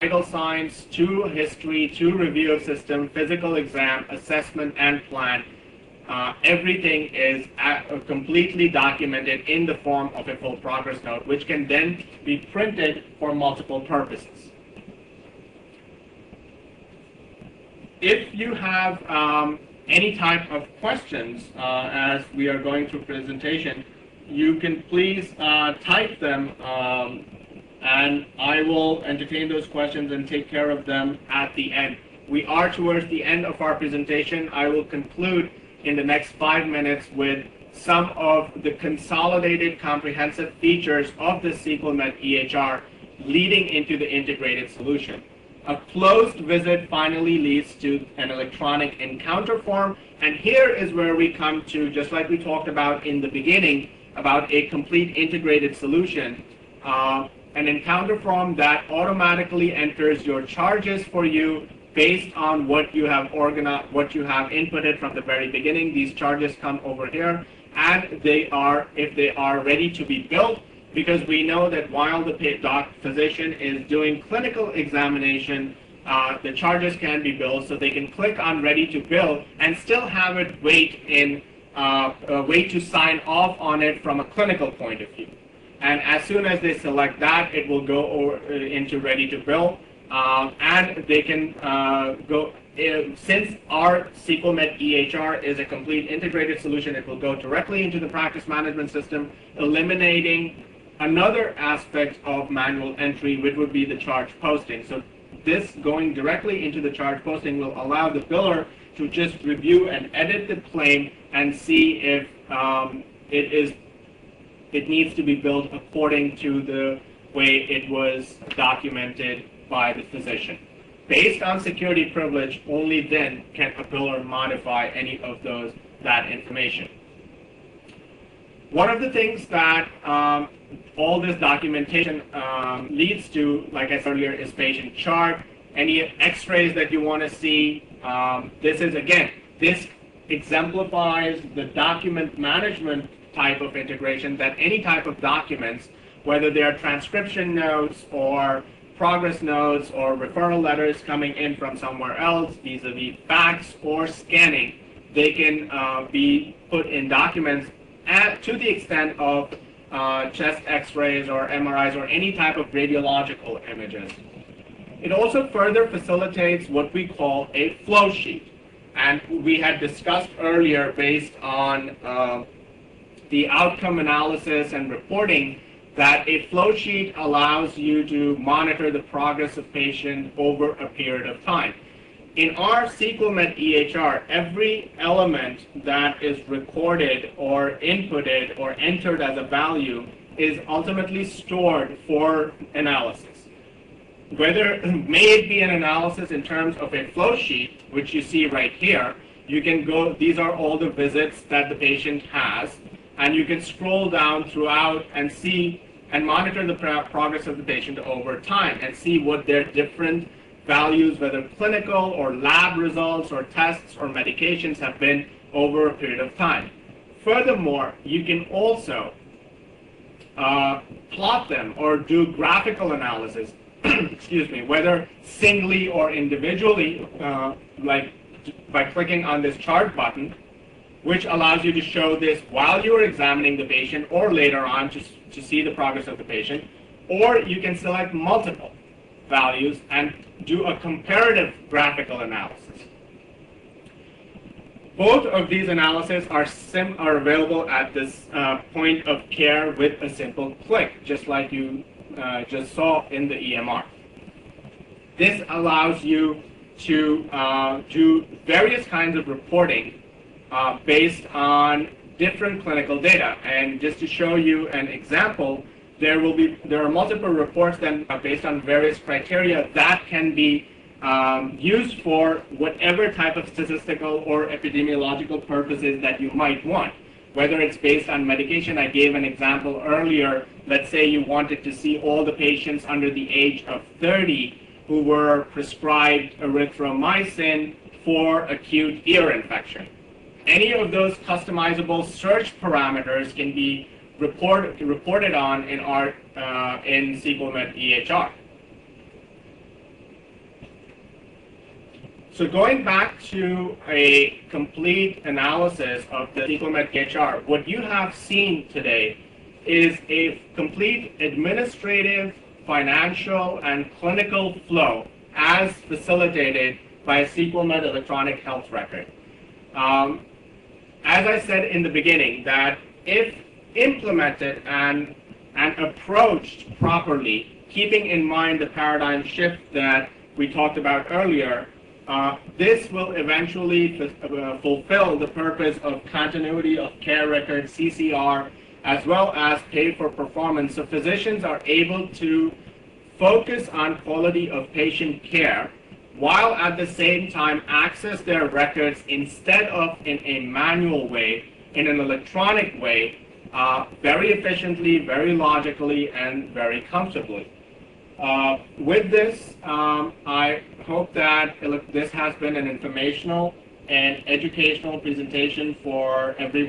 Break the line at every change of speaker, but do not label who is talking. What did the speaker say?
vital signs to history to review of system, physical exam, assessment, and plan. Everything is completely documented in the form of a full progress note, which can then be printed for multiple purposes. If you have any type of questions as we are going through presentation, you can please type them, and I will entertain those questions and take care of them at the end. We are towards the end of our presentation. I will conclude in the next 5 minutes with some of the consolidated comprehensive features of the SequelMed EHR leading into the integrated solution. A closed visit finally leads to an electronic encounter form, and here is where we come to, just like we talked about in the beginning, about a complete integrated solution, an encounter form that automatically enters your charges for you based on what you have organized, what you have inputted from the very beginning. These charges come over here, and they are, if they are ready to be billed, because we know that while the physician is doing clinical examination, the charges can be billed, so they can click on ready to bill and still have it wait to sign off on it from a clinical point of view. And as soon as they select that, it will go over into ready to bill, and they can go. Since our SequelMed EHR is a complete integrated solution, it will go directly into the practice management system, eliminating another aspect of manual entry, which would be the charge posting. So this going directly into the charge posting will allow the biller to just review and edit the claim and see if it needs to be billed according to the way it was documented by the physician. Based on security privilege, only then can a biller modify any of that information. One of the things that all this documentation leads to, like I said earlier, is patient chart. Any x-rays that you want to see. This exemplifies the document management type of integration, that any type of documents, whether they are transcription notes or progress notes or referral letters coming in from somewhere else, vis-a-vis fax or scanning, they can be put in documents to the extent of chest x-rays or MRIs or any type of radiological images. It also further facilitates what we call a flow sheet. And we had discussed earlier, based on the outcome analysis and reporting, that a flow sheet allows you to monitor the progress of patient over a period of time. In our SequelMed EHR, every element that is recorded or inputted or entered as a value is ultimately stored for analysis. Whether may it be an analysis in terms of a flow sheet, which you see right here, you can go, these are all the visits that the patient has, and you can scroll down throughout and see and monitor the progress of the patient over time and see what their different values, whether clinical or lab results or tests or medications, have been over a period of time. Furthermore, you can also plot them or do graphical analysis, excuse me, whether singly or individually, like by clicking on this chart button, which allows you to show this while you are examining the patient or later on to see the progress of the patient, or you can select multiple values and do a comparative graphical analysis. Both of these analyses are available at this point of care with a simple click, just like you just saw in the EMR. This allows you to do various kinds of reporting based on different clinical data. And just to show you an example, there are multiple reports then based on various criteria that can be used for whatever type of statistical or epidemiological purposes that you might want. Whether it's based on medication, I gave an example earlier. Let's say you wanted to see all the patients under the age of 30 who were prescribed erythromycin for acute ear infection. Any of those customizable search parameters can be reported on in SequelMed EHR. So going back to a complete analysis of the SequelMed EHR, what you have seen today is a complete administrative, financial, and clinical flow as facilitated by a SequelMed electronic health record. As I said in the beginning, that if implemented and approached properly, keeping in mind the paradigm shift that we talked about earlier, this will eventually fulfill the purpose of continuity of care record, CCR, as well as pay for performance. So physicians are able to focus on quality of patient care while at the same time access their records instead of in a manual way, in an electronic way, very efficiently, very logically, and very comfortably. With this, I hope that this has been an informational and educational presentation for everyone.